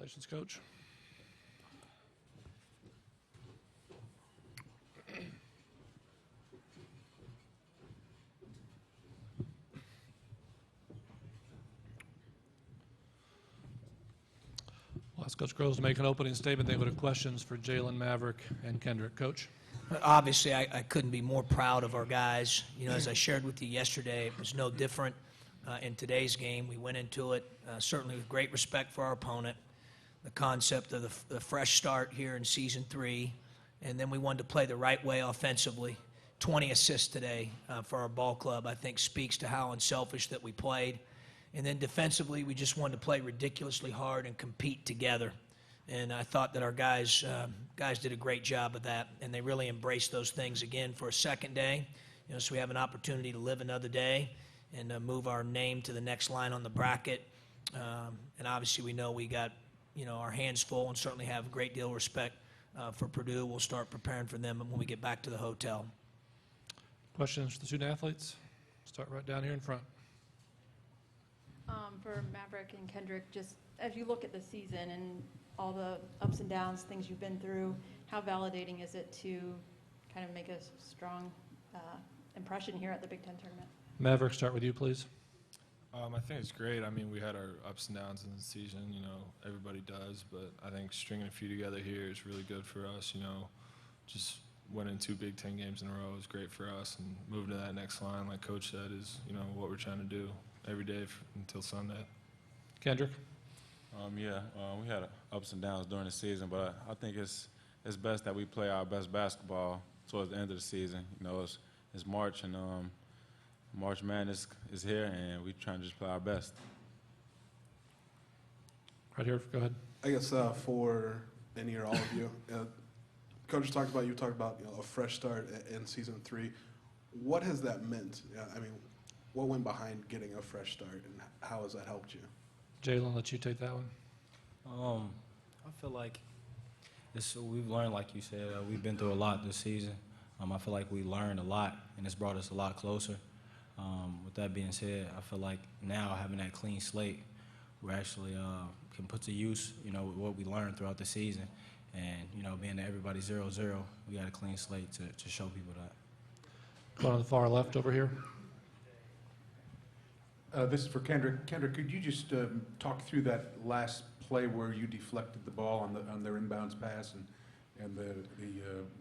Congratulations, Coach. We'll ask Coach Groce to make an opening statement. Then go to questions for Jalen, Maverick, and Kendrick. Coach. Obviously, I couldn't be more proud of our guys. You know, as I shared with you yesterday, it was no different in today's game. We went into it certainly with great respect for our opponent, the concept of the fresh start here in Season 3, and then we wanted to play the right way offensively. 20 assists today for our ball club, I think, speaks to how unselfish that we played. And then defensively, we just wanted to play ridiculously hard and compete together. And I thought that our guys did a great job of that, and they really embraced those things again for a second day. You know, so we have an opportunity to live another day and move our name to the next line on the bracket. And obviously, we know we got, you know, our hands full, and certainly have a great deal of respect for Purdue. We'll start preparing for them when we get back to the hotel. Questions for the student athletes? Start right down here in front. For Maverick and Kendrick, just as you look at the season and all the ups and downs, things you've been through, how validating is it to kind of make a strong impression here at the Big Ten tournament? Maverick, start with you, please. I think it's great. I mean, we had our ups and downs in the season, you know, everybody does, but I think stringing a few together here is really good for us, you know. Just winning 2 Big Ten games in a row is great for us, and moving to that next line, like Coach said, is, you know, what we're trying to do every day until Sunday. Kendrick? We had ups and downs during the season, but I think it's best that we play our best basketball towards the end of the season. You know, it's March, and March Madness is here, and we're trying to just play our best. Right here, go ahead. I guess for any or all of you, Coach talked about, you know, a fresh start in Season 3. What has that meant? I mean, what went behind getting a fresh start, and how has that helped you? Jalen, let you take that one. I feel like we've learned, like you said, we've been through a lot this season. I feel like we learned a lot, and it's brought us a lot closer. With that being said, I feel like now having that clean slate, we actually can put to use, you know, what we learned throughout the season. And, you know, being that everybody's 0-0, we got a clean slate to show people that. One on the far left over here. This is for Kendrick. Kendrick, could you just talk through that last play where you deflected the ball on their inbounds pass, and the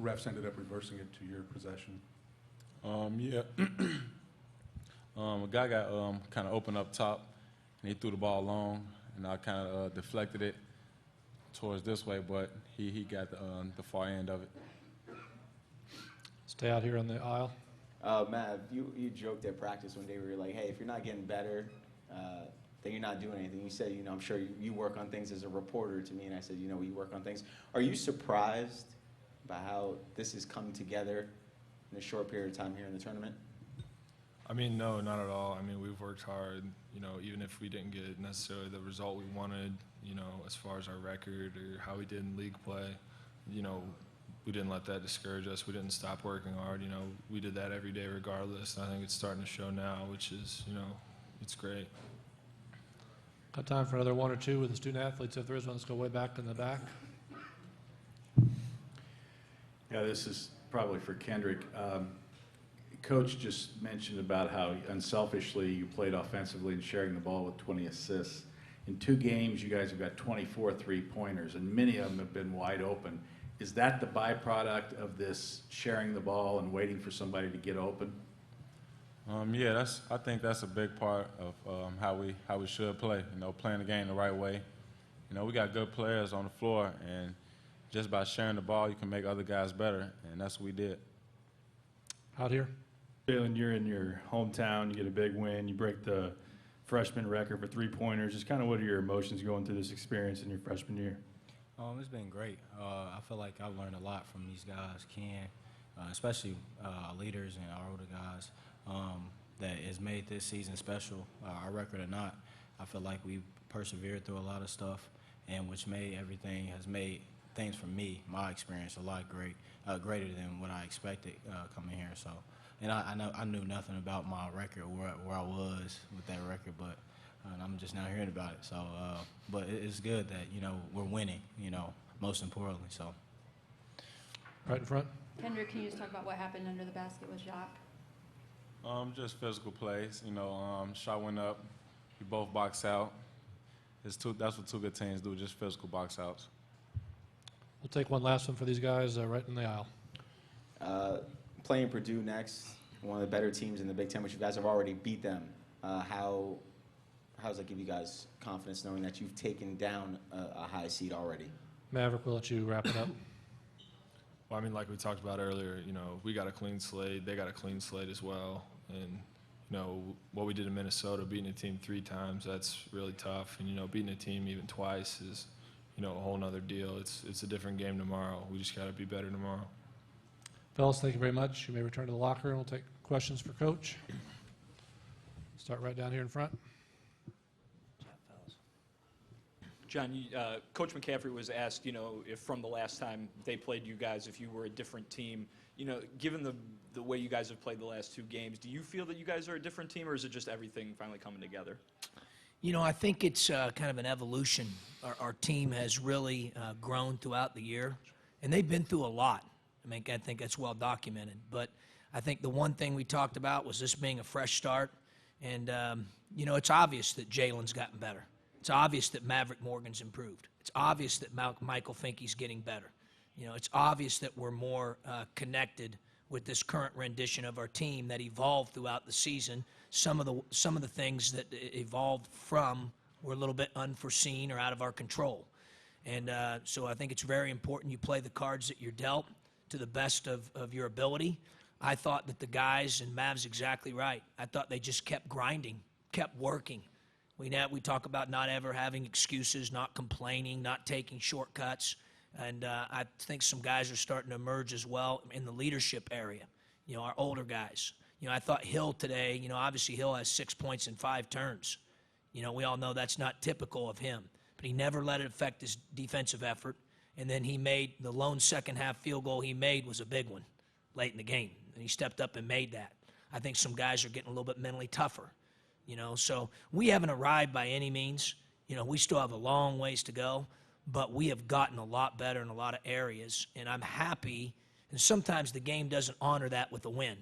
refs ended up reversing it to your possession? A guy got kind of open up top, and he threw the ball long, and I kind of deflected it towards this way, but he got the far end of it. Stay out here on the aisle. Mav, you joked at practice one day where you're like, hey, if you're not getting better, then you're not doing anything. You said, you know, I'm sure you work on things as a reporter to me, and I said, you know, you work on things. Are you surprised by how this has come together in a short period of time here in the tournament? I mean, no, not at all. I mean, we've worked hard, you know, even if we didn't get necessarily the result we wanted, you know, as far as our record or how we did in league play, you know, we didn't let that discourage us. We didn't stop working hard. You know, we did that every day regardless. And I think it's starting to show now, which is, you know, it's great. Got time for another 1 or 2 with the student athletes. If there is one, let's go way back in the back. Yeah, this is probably for Kendrick. Coach just mentioned about how unselfishly you played offensively and sharing the ball with 20 assists. In 2 games, you guys have got 24 three-pointers, and many of them have been wide open. Is that the byproduct of this sharing the ball and waiting for somebody to get open? Yeah, I think that's a big part of how we should play. You know, playing the game the right way. You know, we got good players on the floor, and just by sharing the ball, you can make other guys better, and that's what we did. Out here. Jalen, you're in your hometown. You get a big win. You break the freshman record for three-pointers. Just kind of what are your emotions going through this experience in your freshman year? It's been great. I feel like I've learned a lot from these guys, Ken, especially leaders and our older guys, that has made this season special, our record or not. I feel like we persevered through a lot of stuff, and which has made things for me, my experience, a lot greater than what I expected coming here. So, and I knew nothing about my record, where I was with that record, but and I'm just now hearing about it. So, but it's good that, you know, we're winning, you know, most importantly. So. Right in front. Kendrick, can you just talk about what happened under the basket with Jacques? Just physical plays. You know, shot went up. We both box out. That's what two good teams do, just physical box outs. We'll take one last one for these guys right in the aisle. Playing Purdue next, one of the better teams in the Big Ten, which you guys have already beat them. How does that give you guys confidence knowing that you've taken down a high seed already? Maverick, we'll let you wrap it up. Well, I mean, like we talked about earlier, you know, we got a clean slate. They got a clean slate as well. And, you know, what we did in Minnesota, beating a team 3 times, that's really tough. And, you know, beating a team even twice is, you know, a whole nother deal. It's a different game tomorrow. We just got to be better tomorrow. Fellas, thank you very much. You may return to the locker room. We'll take questions for Coach. Start right down here in front. John, Coach McCaffrey was asked, you know, if from the last time they played you guys, if you were a different team. You know, given the way you guys have played the last 2 games, do you feel that you guys are a different team, or is it just everything finally coming together? You know, I think it's kind of an evolution. Our team has really grown throughout the year, and they've been through a lot. I mean, I think that's well documented. But I think the one thing we talked about was this being a fresh start. And, you know, it's obvious that Jalen's gotten better. It's obvious that Maverick Morgan's improved. It's obvious that Michael Finke's getting better. You know, it's obvious that we're more connected with this current rendition of our team that evolved throughout the season. Some of the things that evolved from were a little bit unforeseen or out of our control. And so I think it's very important you play the cards that you're dealt to the best of your ability. I thought that the guys, and Mav's exactly right, I thought they just kept grinding, kept working. We talk about not ever having excuses, not complaining, not taking shortcuts. And I think some guys are starting to emerge as well in the leadership area, you know, our older guys. You know, I thought Hill today, you know, obviously Hill has 6 points in 5 turns. You know, we all know that's not typical of him. But he never let it affect his defensive effort. And then he made the lone second-half field goal he made was a big one late in the game. And he stepped up and made that. I think some guys are getting a little bit mentally tougher. You know, so we haven't arrived by any means. You know, we still have a long ways to go. But we have gotten a lot better in a lot of areas, and I'm happy. And sometimes the game doesn't honor that with a win.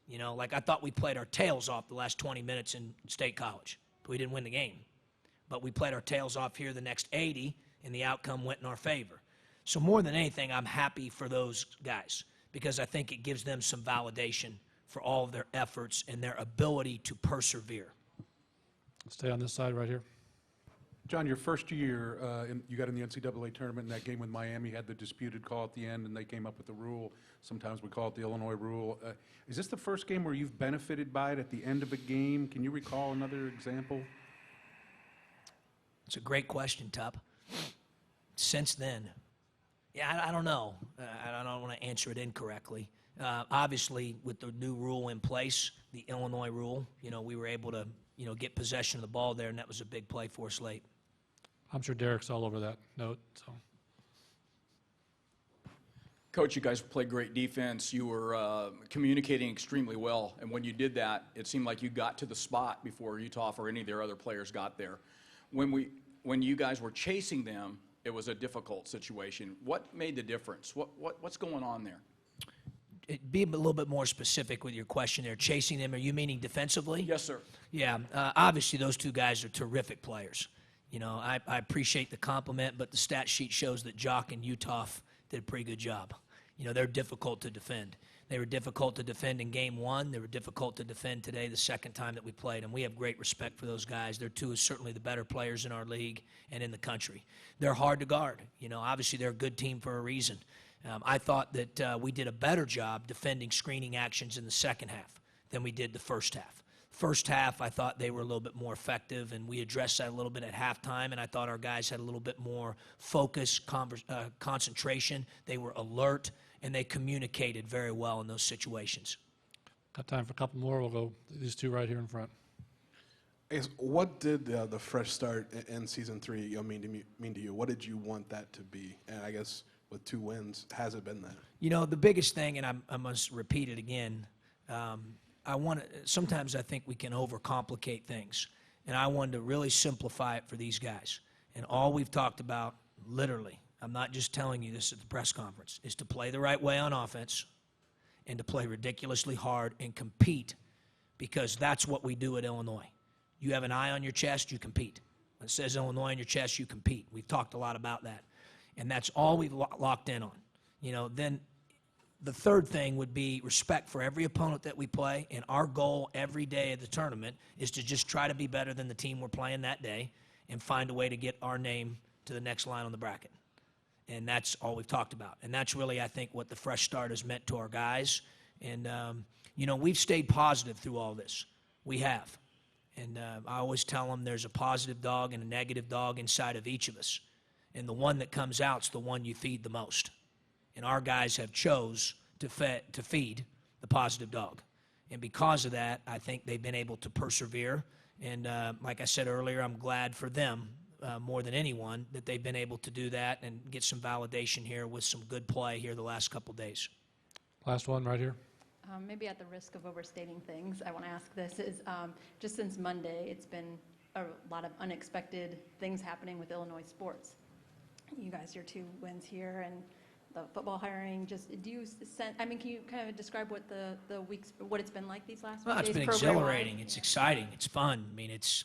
You know, like I thought we played our tails off the last 20 minutes in State College, but we didn't win the game. But we played our tails off here the next 80, and the outcome went in our favor. So more than anything, I'm happy for those guys because I think it gives them some validation for all of their efforts and their ability to persevere. Stay on this side right here. John, your first year, you got in the NCAA tournament, and that game with Miami had the disputed call at the end, and they came up with the rule. Sometimes we call it the Illinois rule. Is this the first game where you've benefited by it at the end of a game? Can you recall another example? It's a great question, Tup. Since then, yeah, I don't know. I don't want to answer it incorrectly. Obviously, with the new rule in place, the Illinois rule, you know, we were able to, you know, get possession of the ball there, and that was a big play for us late. I'm sure Derek's all over that note. So, Coach, you guys played great defense. You were communicating extremely well, and when you did that, it seemed like you got to the spot before Utah or any of their other players got there. When you guys were chasing them, it was a difficult situation. What made the difference? What's going on there? Be a little bit more specific with your question there. Chasing them, are you meaning defensively? Yes, sir. Yeah, obviously those two guys are terrific players. You know, I appreciate the compliment, but the stat sheet shows that Jock and Utah did a pretty good job. You know, they're difficult to defend. They were difficult to defend in game 1. They were difficult to defend today the second time that we played, and we have great respect for those guys. They're two of certainly the better players in our league and in the country. They're hard to guard. You know, obviously they're a good team for a reason. I thought that we did a better job defending screening actions in the second half than we did the first half. First half, I thought they were a little bit more effective, and we addressed that a little bit at halftime, and I thought our guys had a little bit more focus, concentration. They were alert, and they communicated very well in those situations. got time for a couple more. We'll go these two right here in front. I guess, what did the fresh start in season 3 mean to you? What did you want that to be? And I guess with 2 wins, has it been that? You know, the biggest thing, and I must repeat it again, sometimes I think we can overcomplicate things. And I wanted to really simplify it for these guys. And all we've talked about, literally, I'm not just telling you this at the press conference, is to play the right way on offense and to play ridiculously hard and compete, because that's what we do at Illinois. You have an eye on your chest, you compete. When it says Illinois on your chest, you compete. We've talked a lot about that. And that's all we've locked in on. Then the third thing would be respect for every opponent that we play, and our goal every day of the tournament is to just try to be better than the team we're playing that day and find a way to get our name to the next line on the bracket. And that's all we've talked about. And that's really, I think, what the fresh start has meant to our guys. And, we've stayed positive through all this. We have. And I always tell them there's a positive dog and a negative dog inside of each of us. And the one that comes out's the one you feed the most. And our guys have chose to feed the positive dog. And because of that, I think they've been able to persevere. And like I said earlier, I'm glad for them more than anyone that they've been able to do that and get some validation here with some good play here the last couple days. Last one right here. Maybe at the risk of overstating things, I want to ask this, is just since Monday, it's been a lot of unexpected things happening with Illinois sports. You guys, your 2 wins here, and the football hiring, can you kind of describe what the weeks, what it's been like these last Well, few days? it's been exhilarating. It's exciting. It's fun. I mean, it's,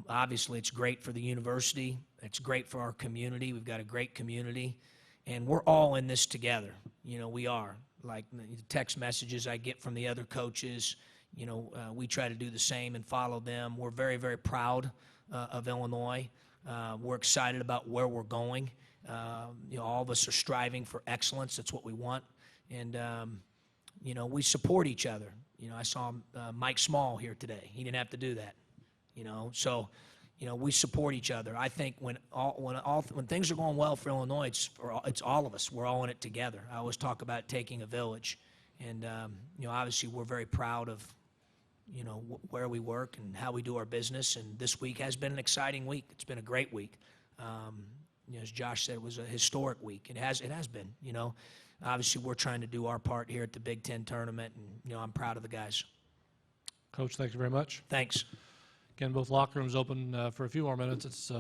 obviously it's great for the university. It's great for our community. We've got a great community, and we're all in this together. We are. Like the text messages I get from the other coaches, we try to do the same and follow them. We're very, very proud of Illinois. We're excited about where we're going. All of us are striving for excellence. That's what we want. And, we support each other. I saw Mike Small here today. He didn't have to do that. So, we support each other. I think when things are going well for Illinois, it's all of us. We're all in it together. I always talk about taking a village. And, obviously we're very proud of, where we work and how we do our business. And this week has been an exciting week. It's been a great week. As Josh said, it was a historic week. It has been, Obviously, we're trying to do our part here at the Big Ten tournament, and, I'm proud of the guys. Coach, thank you very much. Thanks. Again, both locker rooms open for a few more minutes. It's